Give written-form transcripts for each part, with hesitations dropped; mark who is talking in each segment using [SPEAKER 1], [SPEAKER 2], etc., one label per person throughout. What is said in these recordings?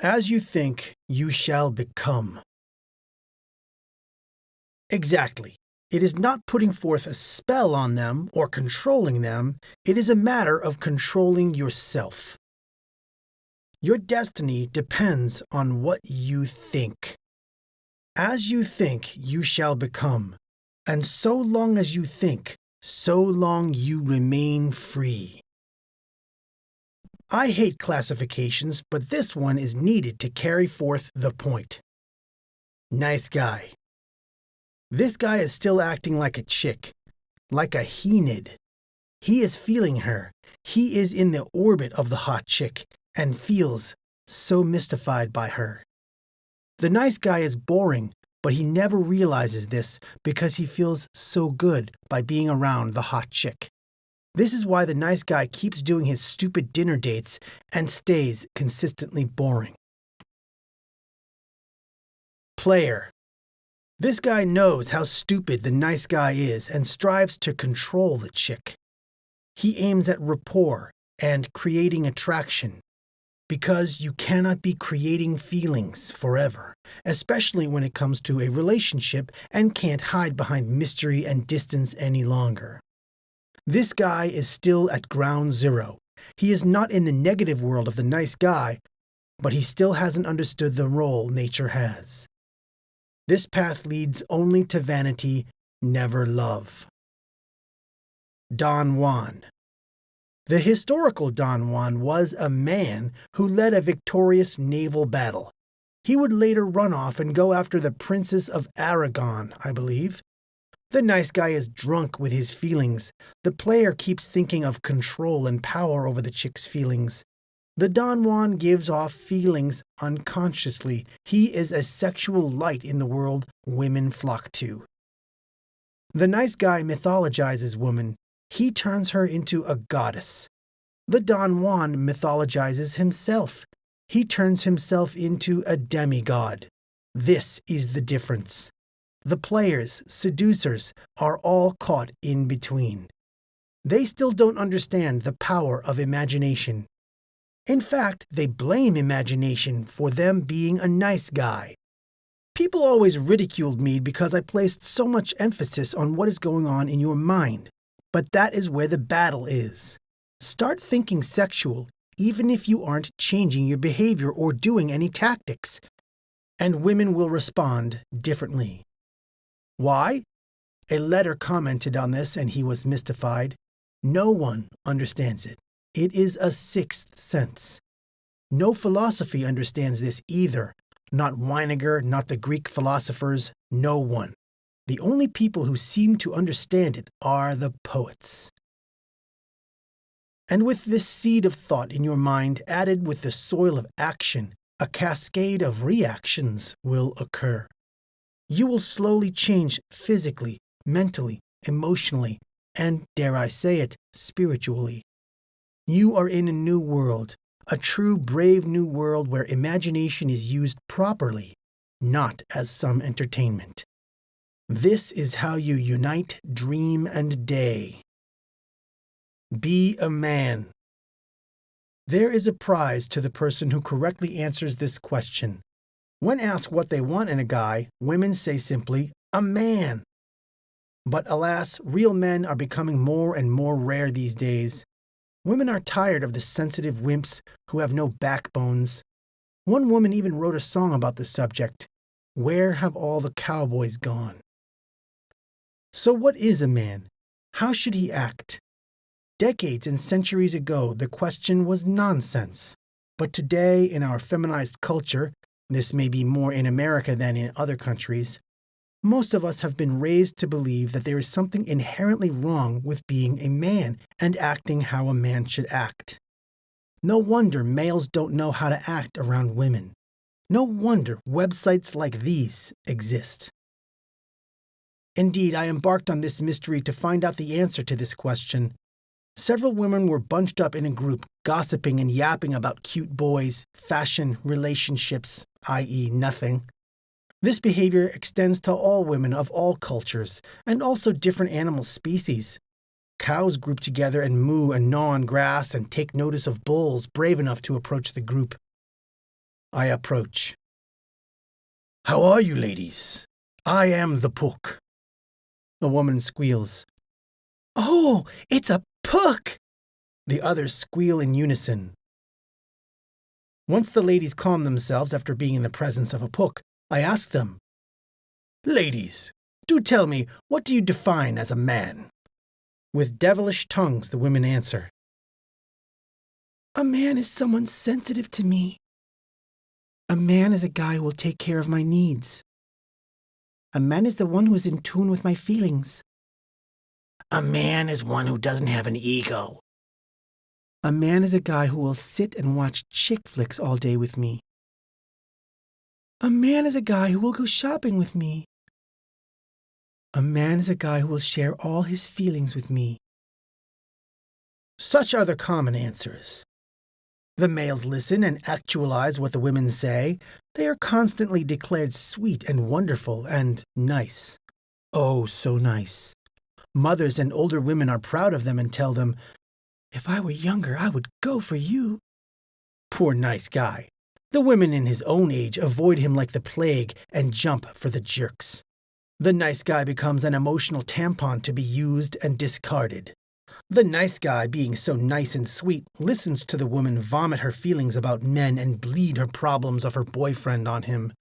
[SPEAKER 1] As you think, you shall become. Exactly. It is not putting forth a spell on them or controlling them. It is a matter of controlling yourself. Your destiny depends on what you think. As you think, you shall become. And so long as you think, so long you remain free. I hate classifications, but this one is needed to carry forth the point. Nice guy. This guy is still acting like a chick, like a he-nid. He is feeling her. He is in the orbit of the hot chick and feels so mystified by her. The nice guy is boring, but he never realizes this because he feels so good by being around the hot chick. This is why the nice guy keeps doing his stupid dinner dates and stays consistently boring. Player. This guy knows how stupid the nice guy is and strives to control the chick. He aims at rapport and creating attraction, because you cannot be creating feelings forever, especially when it comes to a relationship, and can't hide behind mystery and distance any longer. This guy is still at ground zero. He is not in the negative world of the nice guy, but he still hasn't understood the role nature has. This path leads only to vanity, never love. Don Juan. The historical Don Juan was a man who led a victorious naval battle. He would later run off and go after the Princess of Aragon, I believe. The nice guy is drunk with his feelings. The player keeps thinking of control and power over the chick's feelings. The Don Juan gives off feelings unconsciously. He is a sexual light in the world women flock to. The nice guy mythologizes woman. He turns her into a goddess. The Don Juan mythologizes himself. He turns himself into a demigod. This is the difference. The players, seducers, are all caught in between. They still don't understand the power of imagination. In fact, they blame imagination for them being a nice guy. People always ridiculed me because I placed so much emphasis on what is going on in your mind. But that is where the battle is. Start thinking sexual, even if you aren't changing your behavior or doing any tactics, and women will respond differently. Why? A letter commented on this and he was mystified. No one understands it. It is a sixth sense. No philosophy understands this either. Not Weiniger, not the Greek philosophers, no one. The only people who seem to understand it are the poets. And with this seed of thought in your mind added with the soil of action, a cascade of reactions will occur. You will slowly change physically, mentally, emotionally, and, dare I say it, spiritually. You are in a new world, a true brave new world where imagination is used properly, not as some entertainment. This is how you unite dream and day. Be a man. There is a prize to the person who correctly answers this question. When asked what they want in a guy, women say simply, a man. But alas, real men are becoming more and more rare these days. Women are tired of the sensitive wimps who have no backbones. One woman even wrote a song about the subject. Where have all the cowboys gone? So what is a man? How should he act? Decades and centuries ago, the question was nonsense. But today, in our feminized culture, this may be more in America than in other countries, most of us have been raised to believe that there is something inherently wrong with being a man and acting how a man should act. No wonder males don't know how to act around women. No wonder websites like these exist. Indeed, I embarked on this mystery to find out the answer to this question. Several women were bunched up in a group, gossiping and yapping about cute boys, fashion, relationships, i.e. nothing. This behavior extends to all women of all cultures, and also different animal species. Cows group together and moo and gnaw on grass and take notice of bulls brave enough to approach the group. I approach. How are you, ladies? I am the Pook. The woman squeals. Oh, it's a Pook! The others squeal in unison. Once the ladies calm themselves after being in the presence of a Pook, I ask them, Ladies, do tell me, what do you define as a man? With devilish tongues, the women answer. A man is someone sensitive to me. A man is a guy who will take care of my needs. A man is the one who is in tune with my feelings. A man is one who doesn't have an ego. A man is a guy who will sit and watch chick flicks all day with me. A man is a guy who will go shopping with me. A man is a guy who will share all his feelings with me. Such are the common answers. The males listen and actualize what the women say. They are constantly declared sweet and wonderful and nice. Oh, so nice. Mothers and older women are proud of them and tell them, If I were younger, I would go for you. Poor nice guy. The women in his own age avoid him like the plague and jump for the jerks. The nice guy becomes an emotional tampon to be used and discarded. The nice guy, being so nice and sweet, listens to the woman vomit her feelings about men and bleed her problems of her boyfriend on him.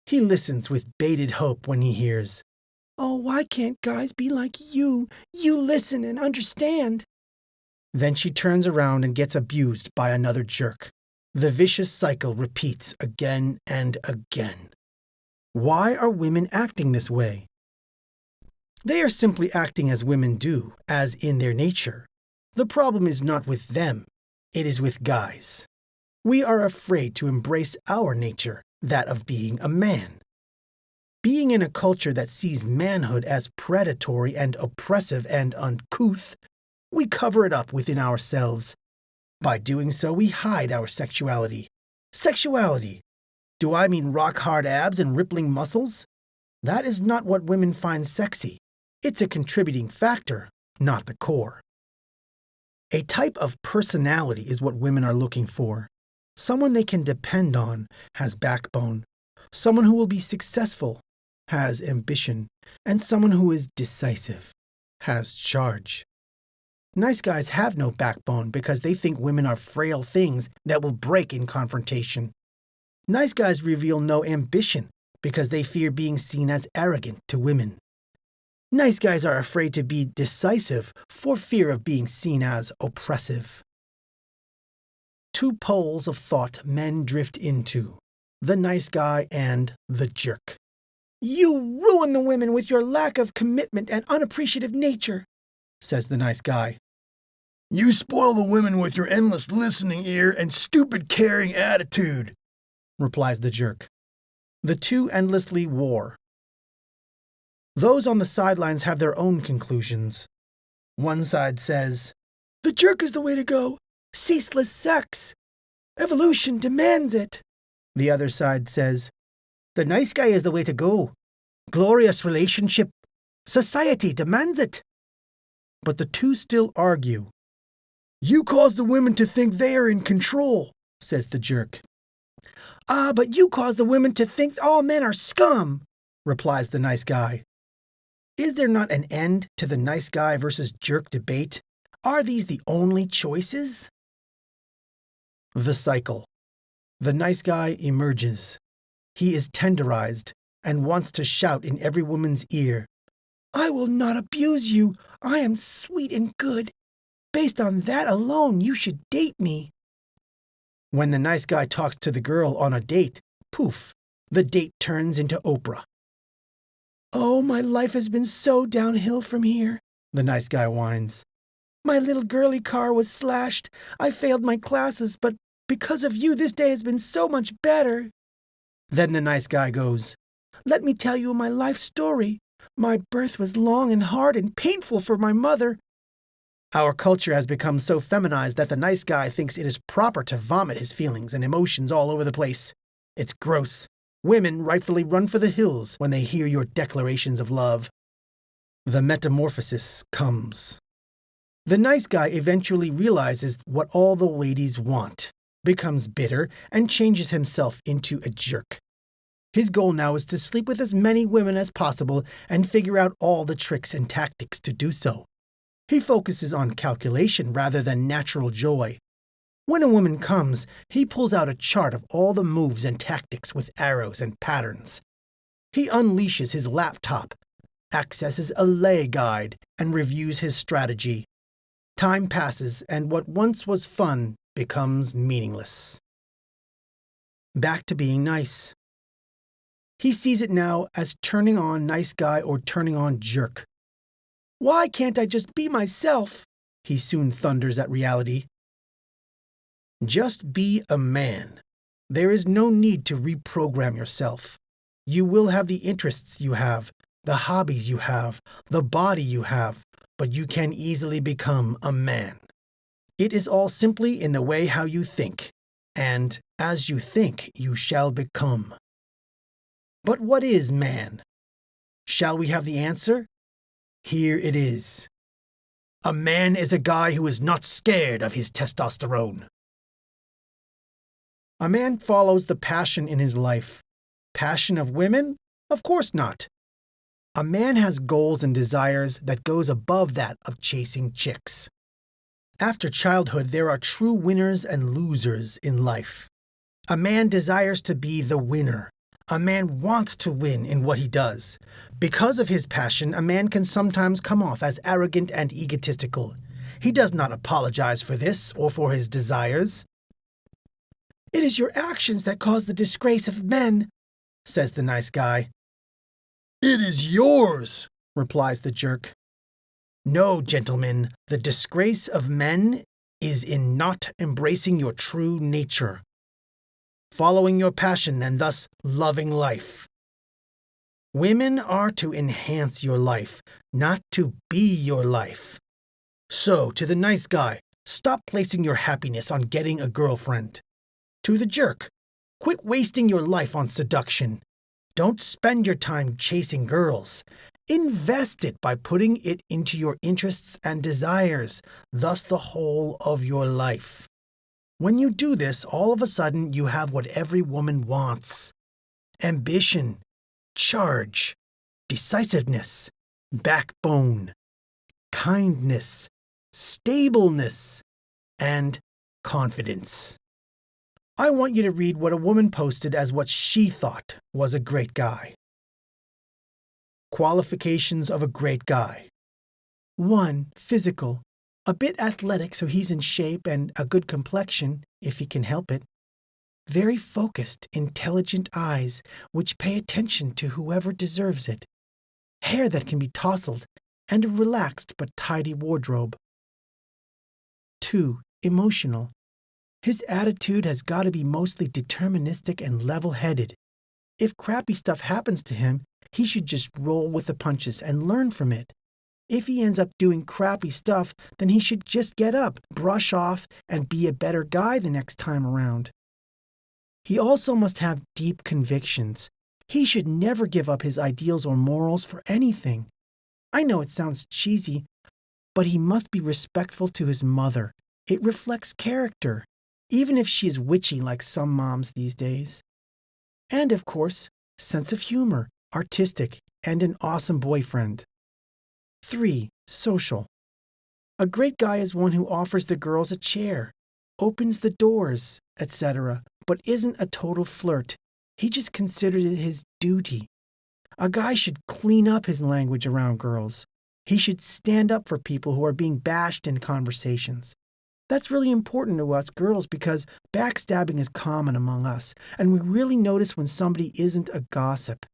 [SPEAKER 1] He listens with bated hope when he hears, Oh, why can't guys be like you? You listen and understand. Then she turns around and gets abused by another jerk. The vicious cycle repeats again and again. Why are women acting this way? They are simply acting as women do, as in their nature. The problem is not with them, it is with guys. We are afraid to embrace our nature, that of being a man. Being in a culture that sees manhood as predatory and oppressive and uncouth, we cover it up within ourselves. By doing so, we hide our sexuality. Sexuality! Do I mean rock-hard abs and rippling muscles? That is not what women find sexy. It's a contributing factor, not the core. A type of personality is what women are looking for. Someone they can depend on, has backbone. Someone who will be successful, has ambition. And someone who is decisive, has charge. Nice guys have no backbone because they think women are frail things that will break in confrontation. Nice guys reveal no ambition because they fear being seen as arrogant to women. Nice guys are afraid to be decisive for fear of being seen as oppressive. Two poles of thought men drift into, the nice guy and the jerk. You ruin the women with your lack of commitment and unappreciative nature, says the nice guy. You spoil the women with your endless listening ear and stupid caring attitude, replies the jerk. The two endlessly war. Those on the sidelines have their own conclusions. One side says, The jerk is the way to go. Ceaseless sex. Evolution demands it. The other side says, The nice guy is the way to go. Glorious relationship. Society demands it. But the two still argue. You cause the women to think they are in control, says the jerk. But you cause the women to think all men are scum, replies the nice guy. Is there not an end to the nice guy versus jerk debate? Are these the only choices? The cycle. The nice guy emerges. He is tenderized and wants to shout in every woman's ear, I will not abuse you. I am sweet and good. Based on that alone, you should date me. When the nice guy talks to the girl on a date, poof, the date turns into Oprah. Oh, my life has been so downhill from here, the nice guy whines. My little girly car was slashed. I failed my classes, but because of you, this day has been so much better. Then the nice guy goes, Let me tell you my life story. My birth was long and hard and painful for my mother. Our culture has become so feminized that the nice guy thinks it is proper to vomit his feelings and emotions all over the place. It's gross. Women rightfully run for the hills when they hear your declarations of love. The metamorphosis comes. The nice guy eventually realizes what all the ladies want. becomes bitter, and changes himself into a jerk. His goal now is to sleep with as many women as possible and figure out all the tricks and tactics to do so. He focuses on calculation rather than natural joy. When a woman comes, he pulls out a chart of all the moves and tactics with arrows and patterns. He unleashes his laptop, accesses a lay guide, and reviews his strategy. Time passes, and what once was fun becomes meaningless. Back to being nice. He sees it now as turning on nice guy or turning on jerk. Why can't I just be myself? He soon thunders at reality. Just be a man. There is no need to reprogram yourself. You will have the interests you have, the hobbies you have, the body you have, but you can easily become a man. It is all simply in the way how you think, and as you think, you shall become. But what is man? Shall we have the answer? Here it is. A man is a guy who is not scared of his testosterone. A man follows the passion in his life. Passion of women? Of course not. A man has goals and desires that goes above that of chasing chicks. After childhood, there are true winners and losers in life. A man desires to be the winner. A man wants to win in what he does. Because of his passion, a man can sometimes come off as arrogant and egotistical. He does not apologize for this or for his desires. It is your actions that cause the disgrace of men, says the nice guy. It is yours, replies the jerk. No, gentlemen, the disgrace of men is in not embracing your true nature, following your passion and thus loving life. Women are to enhance your life, not to be your life. So, to the nice guy, stop placing your happiness on getting a girlfriend. To the jerk, quit wasting your life on seduction. Don't spend your time chasing girls. Invest it by putting it into your interests and desires, thus the whole of your life. When you do this, all of a sudden you have what every woman wants. Ambition, charge, decisiveness, backbone, kindness, stableness, and confidence. I want you to read what a woman posted as what she thought was a great guy. Qualifications of a great guy. 1. Physical. A bit athletic so he's in shape and a good complexion, if he can help it. Very focused, intelligent eyes, which pay attention to whoever deserves it. Hair that can be tousled, and a relaxed but tidy wardrobe. 2. Emotional. His attitude has got to be mostly deterministic and level-headed. If crappy stuff happens to him, he should just roll with the punches and learn from it. If he ends up doing crappy stuff, then he should just get up, brush off, and be a better guy the next time around. He also must have deep convictions. He should never give up his ideals or morals for anything. I know it sounds cheesy, but he must be respectful to his mother. It reflects character, even if she is witchy like some moms these days. And, of course, sense of humor, artistic, and an awesome boyfriend. 3. Social. A great guy is one who offers the girls a chair, opens the doors, etc., but isn't a total flirt. He just considered it his duty. A guy should clean up his language around girls. He should stand up for people who are being bashed in conversations. That's really important to us girls because backstabbing is common among us, and we really notice when somebody isn't a gossip.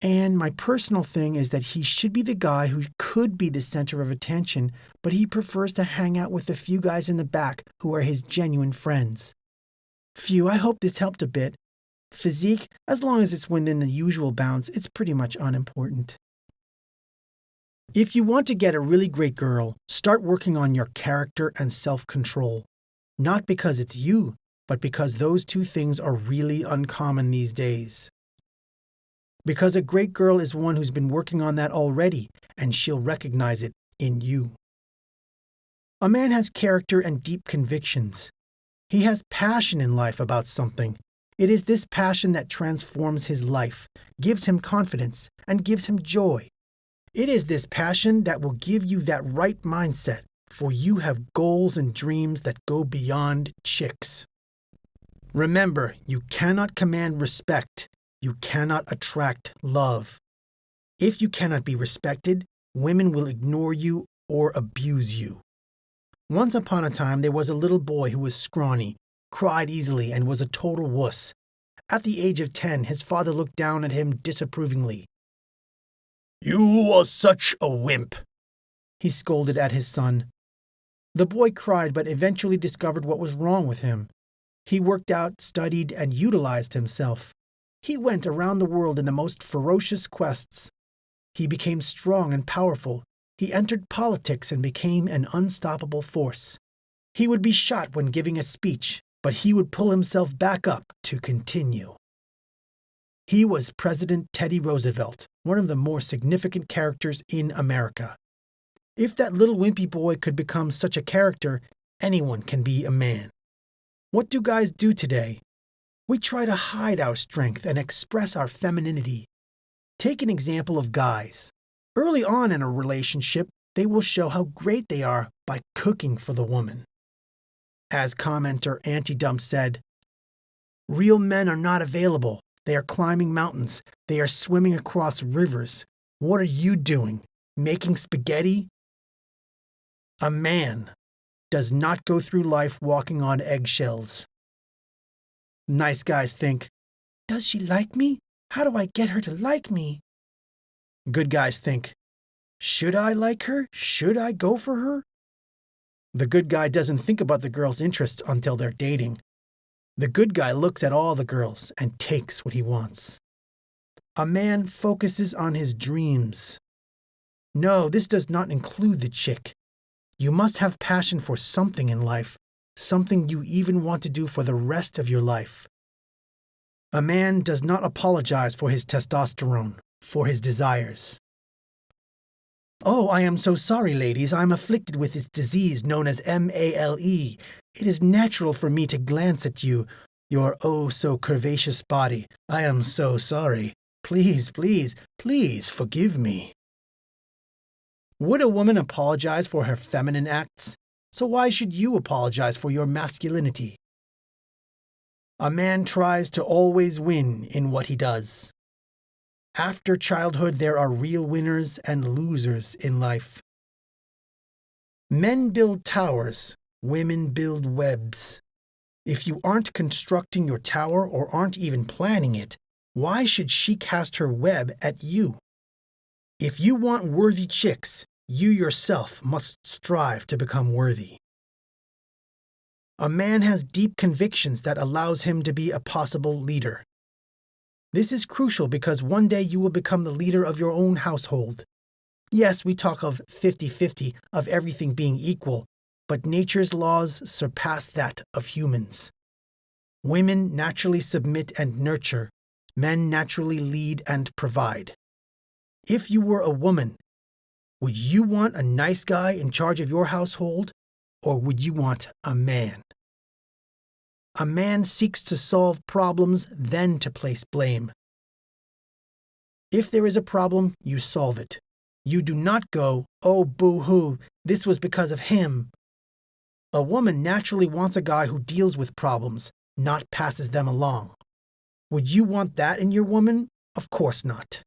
[SPEAKER 1] And my personal thing is that he should be the guy who could be the center of attention, but he prefers to hang out with the few guys in the back who are his genuine friends. Phew, I hope this helped a bit. Physique, as long as it's within the usual bounds, it's pretty much unimportant. If you want to get a really great girl, start working on your character and self-control. Not because it's you, but because those two things are really uncommon these days. Because a great girl is one who's been working on that already, and she'll recognize it in you. A man has character and deep convictions. He has passion in life about something. It is this passion that transforms his life, gives him confidence, and gives him joy. It is this passion that will give you that right mindset, for you have goals and dreams that go beyond chicks. Remember, you cannot command respect. You cannot attract love. If you cannot be respected, women will ignore you or abuse you. Once upon a time, there was a little boy who was scrawny, cried easily, and was a total wuss. At the age of 10, his father looked down at him disapprovingly. "You are such a wimp," he scolded at his son. The boy cried but eventually discovered what was wrong with him. He worked out, studied, and utilized himself. He went around the world in the most ferocious quests. He became strong and powerful. He entered politics and became an unstoppable force. He would be shot when giving a speech, but he would pull himself back up to continue. He was President Teddy Roosevelt, one of the more significant characters in America. If that little wimpy boy could become such a character, anyone can be a man. What do guys do today? We try to hide our strength and express our femininity. Take an example of guys. Early on in a relationship, they will show how great they are by cooking for the woman. As commenter Antidump said, "Real men are not available. They are climbing mountains. They are swimming across rivers. What are you doing? Making spaghetti?" A man does not go through life walking on eggshells. Nice guys think, "Does she like me? How do I get her to like me?" Good guys think, "Should I like her? Should I go for her?" The good guy doesn't think about the girl's interests until they're dating. The good guy looks at all the girls and takes what he wants. A man focuses on his dreams. No, this does not include the chick. You must have passion for something in life, something you even want to do for the rest of your life. A man does not apologize for his testosterone, for his desires. "Oh, I am so sorry, ladies. I am afflicted with this disease known as MALE. It is natural for me to glance at you, your oh-so-curvaceous body. I am so sorry. Please, please, please forgive me." Would a woman apologize for her feminine acts? So why should you apologize for your masculinity? A man tries to always win in what he does. After childhood, there are real winners and losers in life. Men build towers, women build webs. If you aren't constructing your tower or aren't even planning it, why should she cast her web at you? If you want worthy chicks, you yourself must strive to become worthy. A man has deep convictions that allows him to be a possible leader. This is crucial because one day you will become the leader of your own household. Yes, we talk of 50-50, of everything being equal, but nature's laws surpass that of humans. Women naturally submit and nurture. Men naturally lead and provide. If you were a woman, would you want a nice guy in charge of your household, or would you want a man? A man seeks to solve problems, then to place blame. If there is a problem, you solve it. You do not go, "Oh, boo-hoo, this was because of him." A woman naturally wants a guy who deals with problems, not passes them along. Would you want that in your woman? Of course not.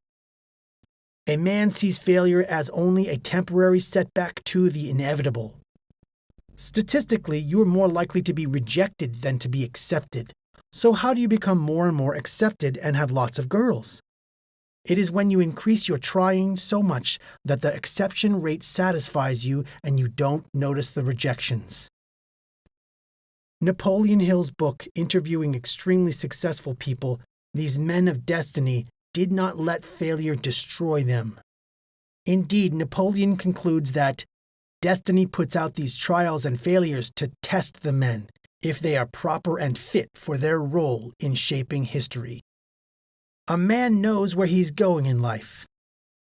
[SPEAKER 1] A man sees failure as only a temporary setback to the inevitable. Statistically, you are more likely to be rejected than to be accepted. So how do you become more and more accepted and have lots of girls? It is when you increase your trying so much that the acceptance rate satisfies you and you don't notice the rejections. Napoleon Hill's book, interviewing extremely successful people, these men of destiny did not let failure destroy them. Indeed, Napoleon concludes that destiny puts out these trials and failures to test the men, if they are proper and fit for their role in shaping history. A man knows where he's going in life.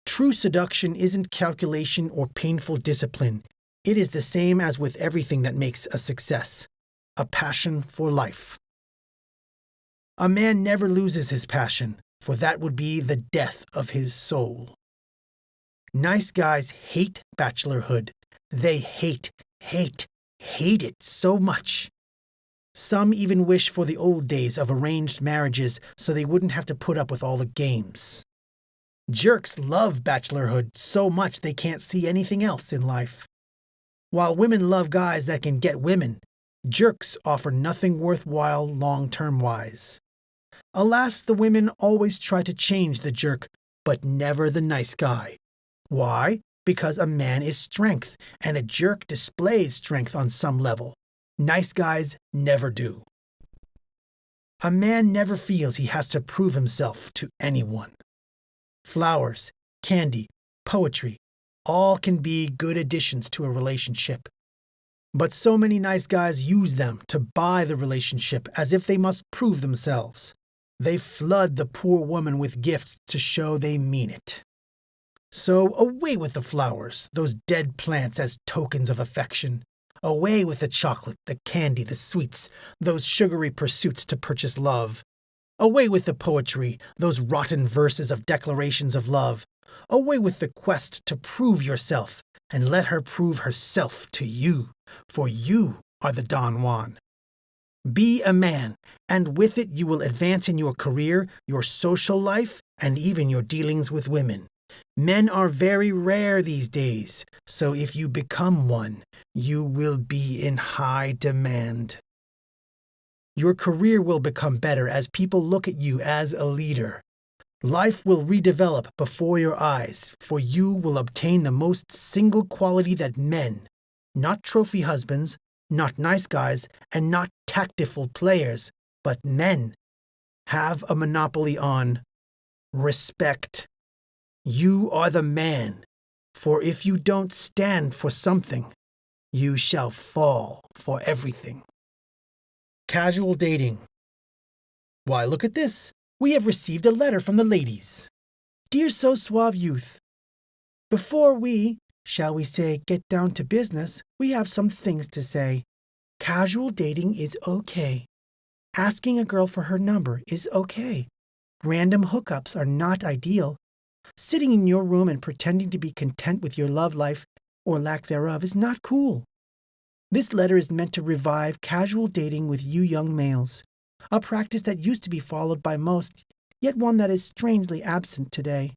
[SPEAKER 1] True seduction isn't calculation or painful discipline. It is the same as with everything that makes a success. a passion for life. A man never loses his passion, for that would be the death of his soul. Nice guys hate bachelorhood. They hate it so much. Some even wish for the old days of arranged marriages so they wouldn't have to put up with all the games. Jerks love bachelorhood so much they can't see anything else in life. While women love guys that can get women, jerks offer nothing worthwhile long-term wise. Alas, the women always try to change the jerk, but never the nice guy. Why? Because a man is strength, and a jerk displays strength on some level. Nice guys never do. A man never feels he has to prove himself to anyone. Flowers, candy, poetry, all can be good additions to a relationship. But so many nice guys use them to buy the relationship as if they must prove themselves. They flood the poor woman with gifts to show they mean it. So away with the flowers, those dead plants as tokens of affection. Away with the chocolate, the candy, the sweets, those sugary pursuits to purchase love. Away with the poetry, those rotten verses of declarations of love. Away with the quest to prove yourself, and let her prove herself to you, for you are the Don Juan. Be a man, and with it you will advance in your career, your social life, and even your dealings with women. Men are very rare these days, so if you become one, you will be in high demand. Your career will become better as people look at you as a leader. Life will redevelop before your eyes, for you will obtain the most single quality that men, not trophy husbands, not nice guys, and not tactful players, but men, have a monopoly on: respect. You are the man, for if you don't stand for something, you shall fall for everything. Casual dating. Why, look at this. We have received a letter from the ladies. Dear So Suave Youth, before we, shall we say, get down to business, we have some things to say. Casual dating is okay. Asking a girl for her number is okay. Random hookups are not ideal. Sitting in your room and pretending to be content with your love life, or lack thereof, is not cool. This letter is meant to revive casual dating with you young males, a practice that used to be followed by most, yet one that is strangely absent today.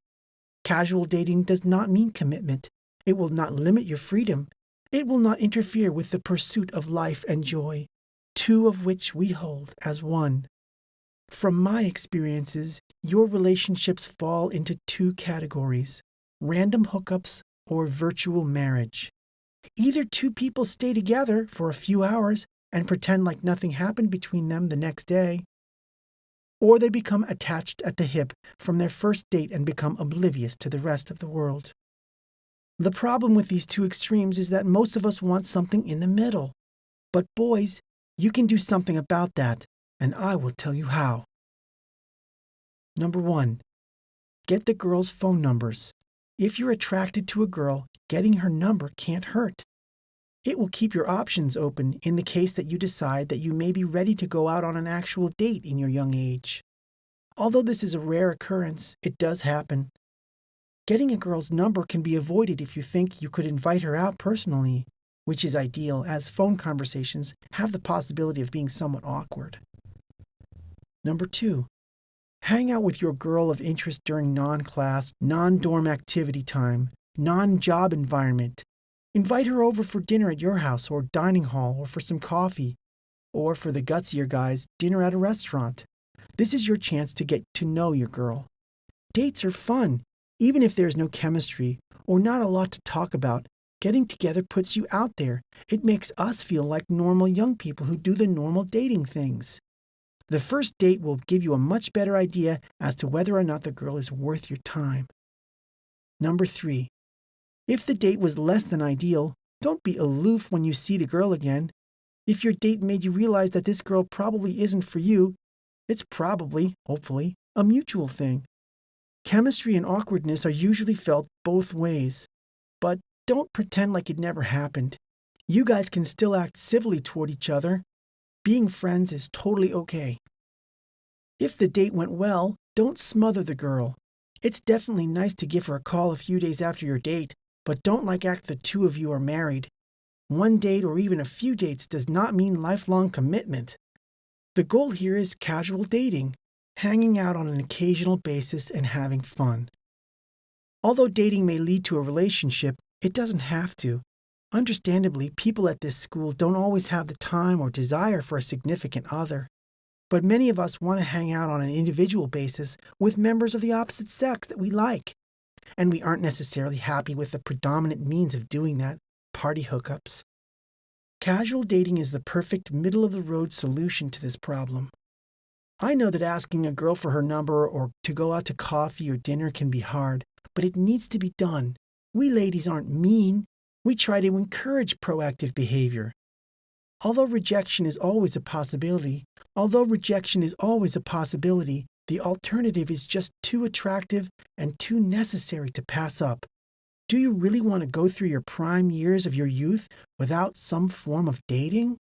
[SPEAKER 1] Casual dating does not mean commitment. It will not limit your freedom. It will not interfere with the pursuit of life and joy, two of which we hold as one. From my experiences, your relationships fall into two categories: random hookups or virtual marriage. Either two people stay together for a few hours and pretend like nothing happened between them the next day, or they become attached at the hip from their first date and become oblivious to the rest of the world. The problem with these two extremes is that most of us want something in the middle. But boys, you can do something about that, and I will tell you how. Number 1, get the girl's phone numbers. If you're attracted to a girl, getting her number can't hurt. It will keep your options open in the case that you decide that you may be ready to go out on an actual date in your young age. Although this is a rare occurrence, it does happen. Getting a girl's number can be avoided if you think you could invite her out personally, which is ideal as phone conversations have the possibility of being somewhat awkward. Number 2, hang out with your girl of interest during non-class, non-dorm activity time, non-job environment. Invite her over for dinner at your house or dining hall or for some coffee, or for the gutsier guys, dinner at a restaurant. This is your chance to get to know your girl. Dates are fun, even if there's no chemistry or not a lot to talk about. Getting together puts you out there. It makes us feel like normal young people who do the normal dating things. The first date will give you a much better idea as to whether or not the girl is worth your time. Number 3, if the date was less than ideal, don't be aloof when you see the girl again. If your date made you realize that this girl probably isn't for you, it's probably, hopefully, a mutual thing. Chemistry and awkwardness are usually felt both ways. But don't pretend like it never happened. You guys can still act civilly toward each other. Being friends is totally okay. If the date went well, don't smother the girl. It's definitely nice to give her a call a few days after your date, but don't act the two of you are married. One date or even a few dates does not mean lifelong commitment. The goal here is casual dating, hanging out on an occasional basis and having fun. Although dating may lead to a relationship, it doesn't have to. Understandably, people at this school don't always have the time or desire for a significant other. But many of us want to hang out on an individual basis with members of the opposite sex that we like. And we aren't necessarily happy with the predominant means of doing that, party hookups. Casual dating is the perfect middle-of-the-road solution to this problem. I know that asking a girl for her number or to go out to coffee or dinner can be hard, but it needs to be done. We ladies aren't mean. We try to encourage proactive behavior. Although rejection is always a possibility, the alternative is just too attractive and too necessary to pass up. Do you really want to go through your prime years of your youth without some form of dating?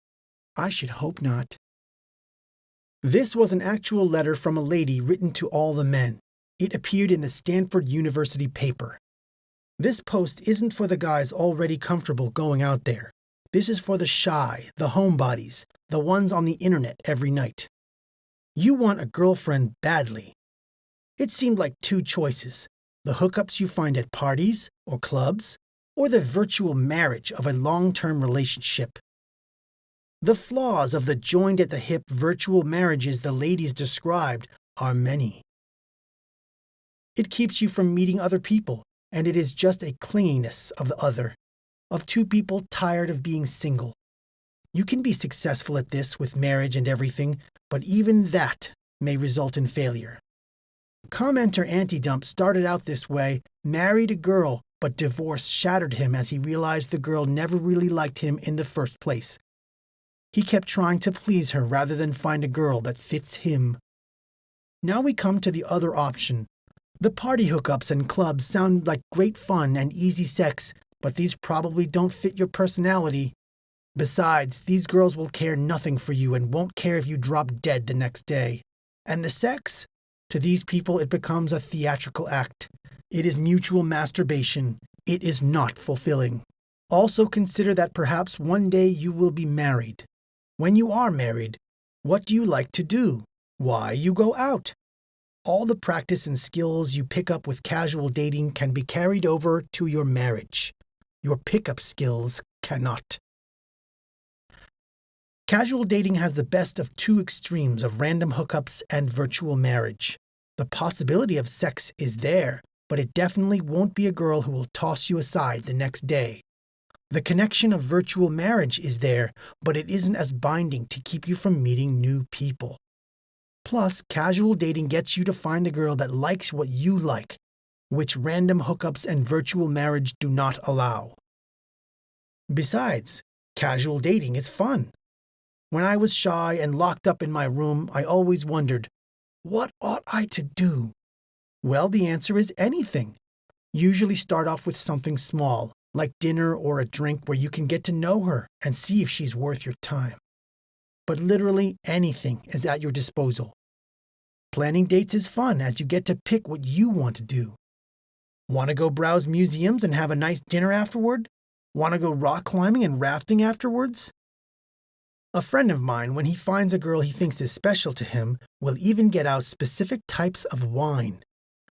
[SPEAKER 1] I should hope not. This was an actual letter from a lady written to all the men. It appeared in the Stanford University paper. This post isn't for the guys already comfortable going out there. This is for the shy, the homebodies, the ones on the internet every night. You want a girlfriend badly. It seemed like two choices: the hookups you find at parties or clubs, or the virtual marriage of a long-term relationship. The flaws of the joined-at-the-hip virtual marriages the ladies described are many. It keeps you from meeting other people, and it is just a clinginess of the other, of two people tired of being single. You can be successful at this with marriage and everything, but even that may result in failure. Commenter Antidump started out this way, married a girl, but divorce shattered him as he realized the girl never really liked him in the first place. He kept trying to please her rather than find a girl that fits him. Now we come to the other option. The party hookups and clubs sound like great fun and easy sex, but these probably don't fit your personality. Besides, these girls will care nothing for you and won't care if you drop dead the next day. And the sex? To these people, it becomes a theatrical act. It is mutual masturbation. It is not fulfilling. Also consider that perhaps one day you will be married. When you are married, what do you like to do? Why you go out? All the practice and skills you pick up with casual dating can be carried over to your marriage. Your pickup skills cannot. Casual dating has the best of two extremes of random hookups and virtual marriage. The possibility of sex is there, but it definitely won't be a girl who will toss you aside the next day. The connection of virtual marriage is there, but it isn't as binding to keep you from meeting new people. Plus, casual dating gets you to find the girl that likes what you like, which random hookups and virtual marriage do not allow. Besides, casual dating is fun. When I was shy and locked up in my room, I always wondered, what ought I to do? Well, the answer is anything. Usually start off with something small, like dinner or a drink where you can get to know her and see if she's worth your time. But literally anything is at your disposal. Planning dates is fun as you get to pick what you want to do. Want to go browse museums and have a nice dinner afterward? Want to go rock climbing and rafting afterwards? A friend of mine, when he finds a girl he thinks is special to him, will even get out specific types of wine.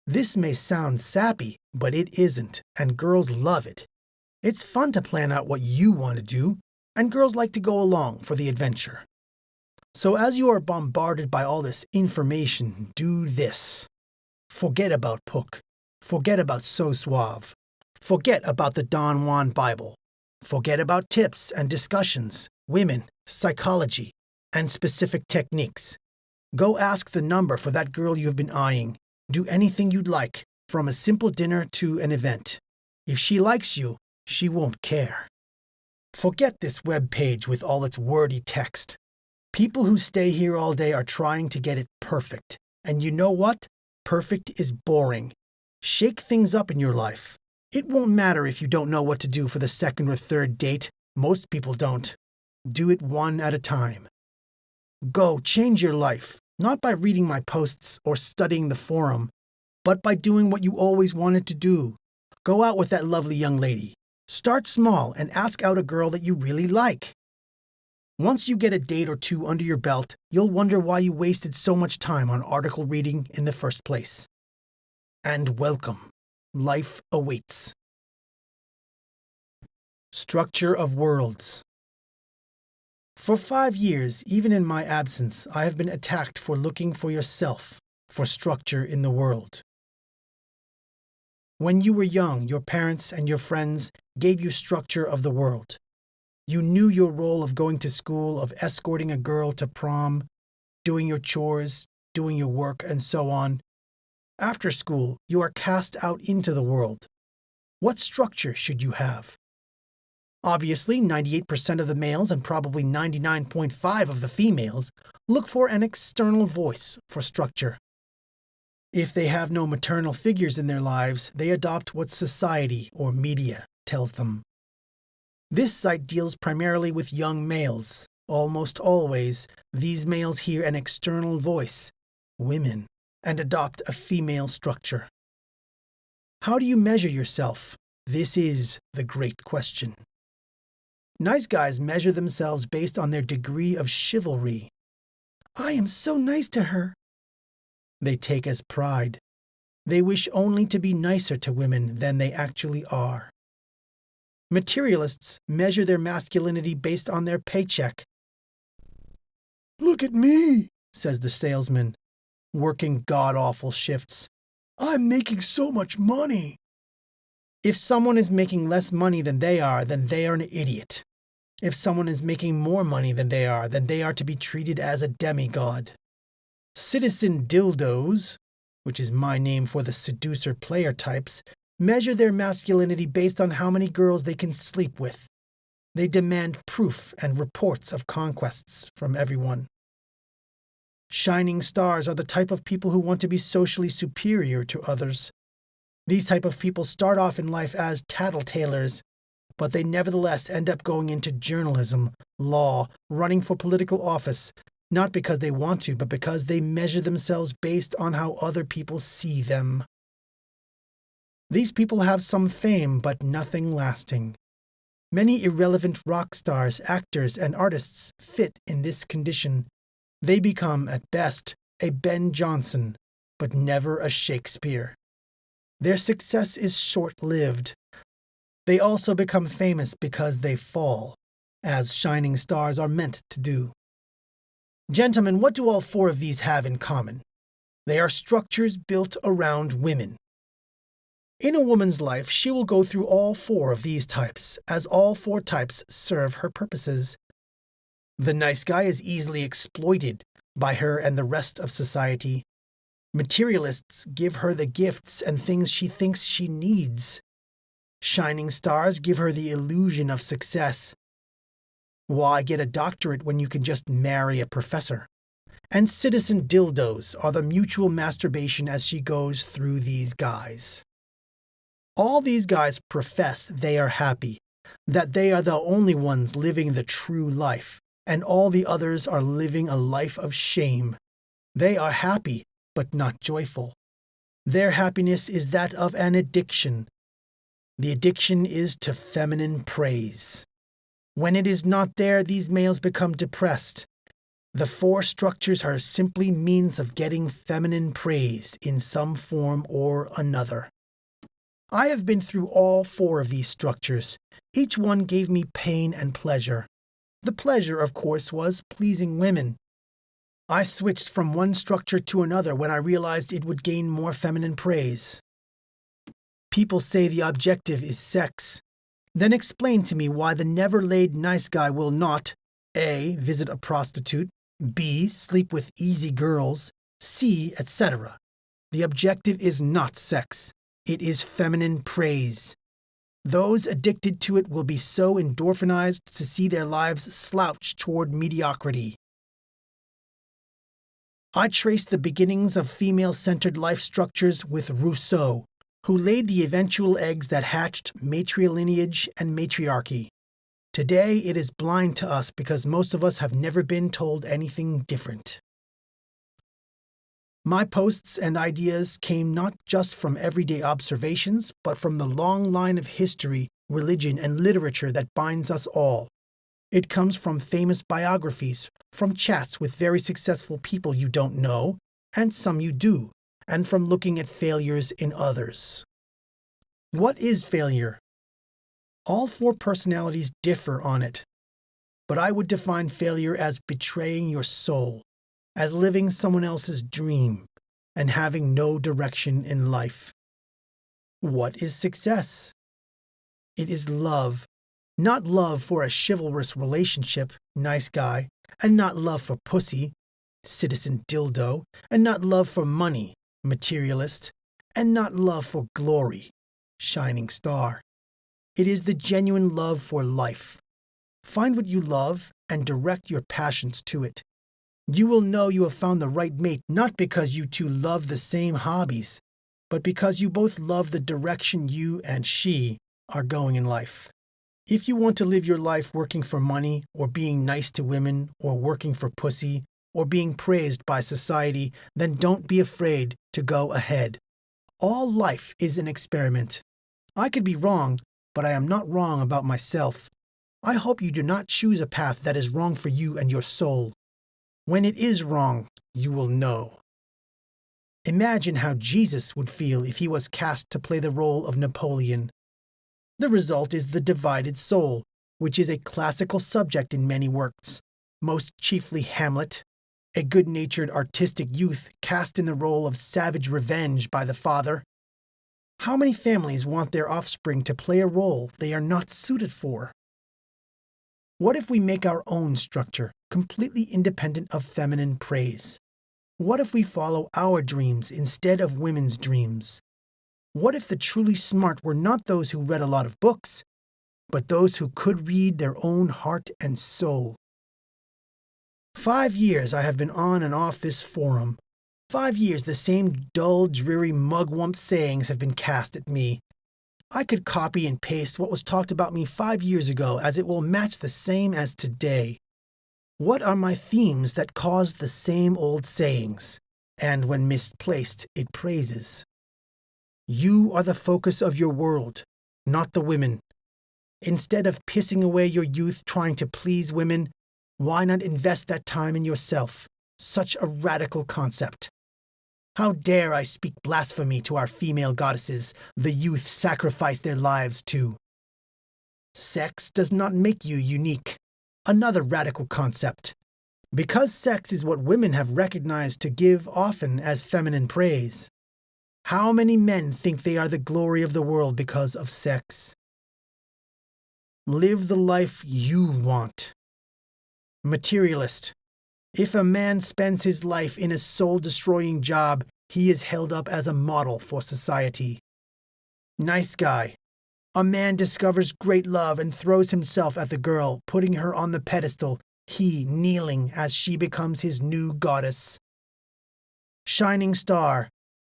[SPEAKER 1] This may sound sappy, but it isn't, and girls love it. It's fun to plan out what you want to do, and girls like to go along for the adventure. So as you are bombarded by all this information, do this. Forget about Pook. Forget about So Suave. Forget about the Don Juan Bible. Forget about tips and discussions, women, psychology, and specific techniques. Go ask the number for that girl you've been eyeing. Do anything you'd like, from a simple dinner to an event. If she likes you, she won't care. Forget this web page with all its wordy text. People who stay here all day are trying to get it perfect. And you know what? Perfect is boring. Shake things up in your life. It won't matter if you don't know what to do for the second or third date. Most people don't. Do it one at a time. Go, change your life, not by reading my posts or studying the forum, but by doing what you always wanted to do. Go out with that lovely young lady. Start small and ask out a girl that you really like. Once you get a date or two under your belt, you'll wonder why you wasted so much time on article reading in the first place. And welcome. Life awaits. Structure of worlds. For 5 years, even in my absence, I have been attacked for looking for yourself, for structure in the world. When you were young, your parents and your friends gave you structure of the world. You knew your role of going to school, of escorting a girl to prom, doing your chores, doing your work, and so on. After school, you are cast out into the world. What structure should you have? Obviously, 98% of the males and probably 99.5% of the females look for an external voice for structure. If they have no maternal figures in their lives, they adopt what society or media tells them. This site deals primarily with young males. Almost always, these males hear an external voice, women, and adopt a female structure. How do you measure yourself? This is the great question. Nice guys measure themselves based on their degree of chivalry. I am so nice to her. They take as pride. They wish only to be nicer to women than they actually are. Materialists measure their masculinity based on their paycheck. Look at me, says the salesman, working god-awful shifts. I'm making so much money. If someone is making less money than they are, then they are an idiot. If someone is making more money than they are to be treated as a demigod. Citizen dildos, which is my name for the seducer player types, measure their masculinity based on how many girls they can sleep with. They demand proof and reports of conquests from everyone. Shining stars are the type of people who want to be socially superior to others. These type of people start off in life as tattletalers, but they nevertheless end up going into journalism, law, running for political office, not because they want to, but because they measure themselves based on how other people see them. These people have some fame, but nothing lasting. Many irrelevant rock stars, actors, and artists fit in this condition. They become, at best, a Ben Jonson, but never a Shakespeare. Their success is short-lived. They also become famous because they fall, as shining stars are meant to do. Gentlemen, what do all 4 of these have in common? They are structures built around women. In a woman's life, she will go through all 4 of these types, as all 4 types serve her purposes. The nice guy is easily exploited by her and the rest of society. Materialists give her the gifts and things she thinks she needs. Shining stars give her the illusion of success. Why get a doctorate when you can just marry a professor? And citizen dildos are the mutual masturbation as she goes through these guys. All these guys profess they are happy, that they are the only ones living the true life, and all the others are living a life of shame. They are happy, but not joyful. Their happiness is that of an addiction. The addiction is to feminine praise. When it is not there, these males become depressed. The 4 structures are simply means of getting feminine praise in some form or another. I have been through all 4 of these structures. Each one gave me pain and pleasure. The pleasure, of course, was pleasing women. I switched from one structure to another when I realized it would gain more feminine praise. People say the objective is sex. Then explain to me why the never-laid nice guy will not A. Visit a prostitute, B. Sleep with easy girls, C. etc. The objective is not sex. It is feminine praise. Those addicted to it will be so endorphinized to see their lives slouch toward mediocrity. I trace the beginnings of female-centered life structures with Rousseau, who laid the eventual eggs that hatched matrilineage and matriarchy. Today, it is blind to us because most of us have never been told anything different. My posts and ideas came not just from everyday observations, but from the long line of history, religion, and literature that binds us all. It comes from famous biographies, from chats with very successful people you don't know, and some you do, and from looking at failures in others. What is failure? All 4 personalities differ on it, but I would define failure as betraying your soul, as living someone else's dream, and having no direction in life. What is success? It is love. Not love for a chivalrous relationship, nice guy, and not love for pussy, citizen dildo, and not love for money, materialist, and not love for glory, shining star. It is the genuine love for life. Find what you love and direct your passions to it. You will know you have found the right mate not because you two love the same hobbies, but because you both love the direction you and she are going in life. If you want to live your life working for money, or being nice to women, or working for pussy, or being praised by society, then don't be afraid to go ahead. All life is an experiment. I could be wrong, but I am not wrong about myself. I hope you do not choose a path that is wrong for you and your soul. When it is wrong, you will know. Imagine how Jesus would feel if he was cast to play the role of Napoleon. The result is the divided soul, which is a classical subject in many works, most chiefly Hamlet, a good-natured artistic youth cast in the role of savage revenge by the father. How many families want their offspring to play a role they are not suited for? What if we make our own structure, completely independent of feminine praise? What if we follow our dreams instead of women's dreams? What if the truly smart were not those who read a lot of books, but those who could read their own heart and soul? 5 years I have been on and off this forum. 5 years the same dull, dreary mugwump sayings have been cast at me. I could copy and paste what was talked about me 5 years ago, as it will match the same as today. What are my themes that cause the same old sayings, and when misplaced, it praises? You are the focus of your world, not the women. Instead of pissing away your youth trying to please women, why not invest that time in yourself? Such a radical concept. How dare I speak blasphemy to our female goddesses the youth sacrifice their lives to? Sex does not make you unique. Another radical concept. Because sex is what women have recognized to give often as feminine praise. How many men think they are the glory of the world because of sex? Live the life you want. Materialist. If a man spends his life in a soul-destroying job, he is held up as a model for society. Nice guy. A man discovers great love and throws himself at the girl, putting her on the pedestal, he kneeling as she becomes his new goddess. Shining star.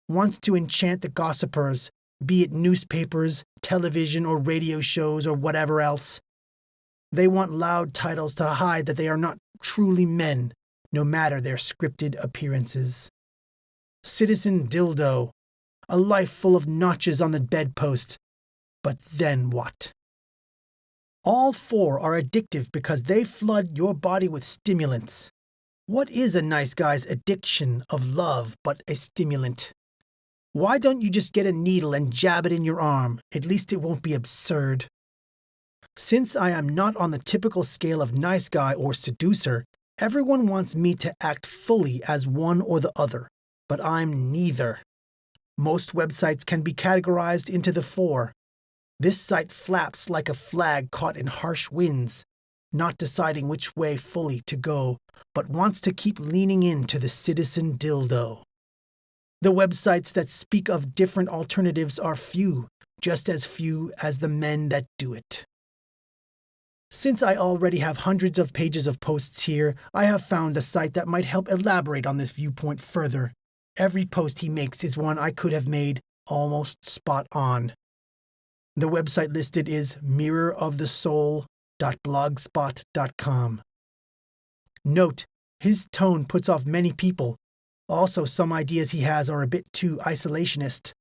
[SPEAKER 1] Wants to enchant the gossipers, be it newspapers, television, or radio shows, or whatever else. They want loud titles to hide that they are not truly men, no matter their scripted appearances. Citizen dildo. A life full of notches on the bedpost. But then what? All 4 are addictive because they flood your body with stimulants. What is a nice guy's addiction of love but a stimulant? Why don't you just get a needle and jab it in your arm? At least it won't be absurd. Since I am not on the typical scale of nice guy or seducer, everyone wants me to act fully as one or the other, but I'm neither. Most websites can be categorized into the 4. This site flaps like a flag caught in harsh winds, not deciding which way fully to go, but wants to keep leaning into the citizen dildo. The websites that speak of different alternatives are few, just as few as the men that do it. Since I already have hundreds of pages of posts here, I have found a site that might help elaborate on this viewpoint further. Every post he makes is one I could have made almost spot on. The website listed is mirrorofthesoul.com. Don.blogspot.com. Note, his tone puts off many people. Also, some ideas he has are a bit too isolationist,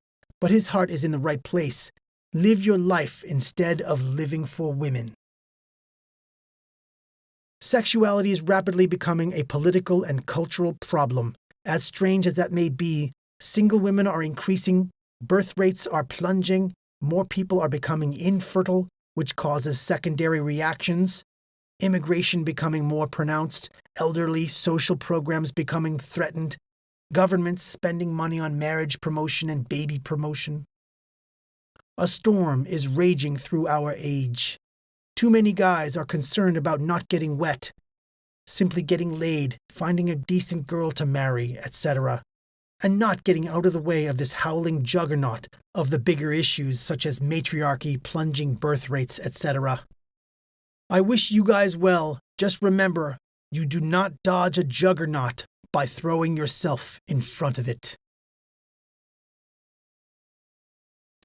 [SPEAKER 1] but his heart is in the right place. Live your life instead of living for women. Sexuality is rapidly becoming a political and cultural problem. As strange as that may be, single women are increasing, birth rates are plunging, more people are becoming infertile, which causes secondary reactions, immigration becoming more pronounced, elderly social programs becoming threatened, governments spending money on marriage promotion and baby promotion. A storm is raging through our age. Too many guys are concerned about not getting wet, simply getting laid, finding a decent girl to marry, etc., and not getting out of the way of this howling juggernaut of the bigger issues such as matriarchy, plunging birth rates, etc. I wish you guys well. Just remember, you do not dodge a juggernaut by throwing yourself in front of it.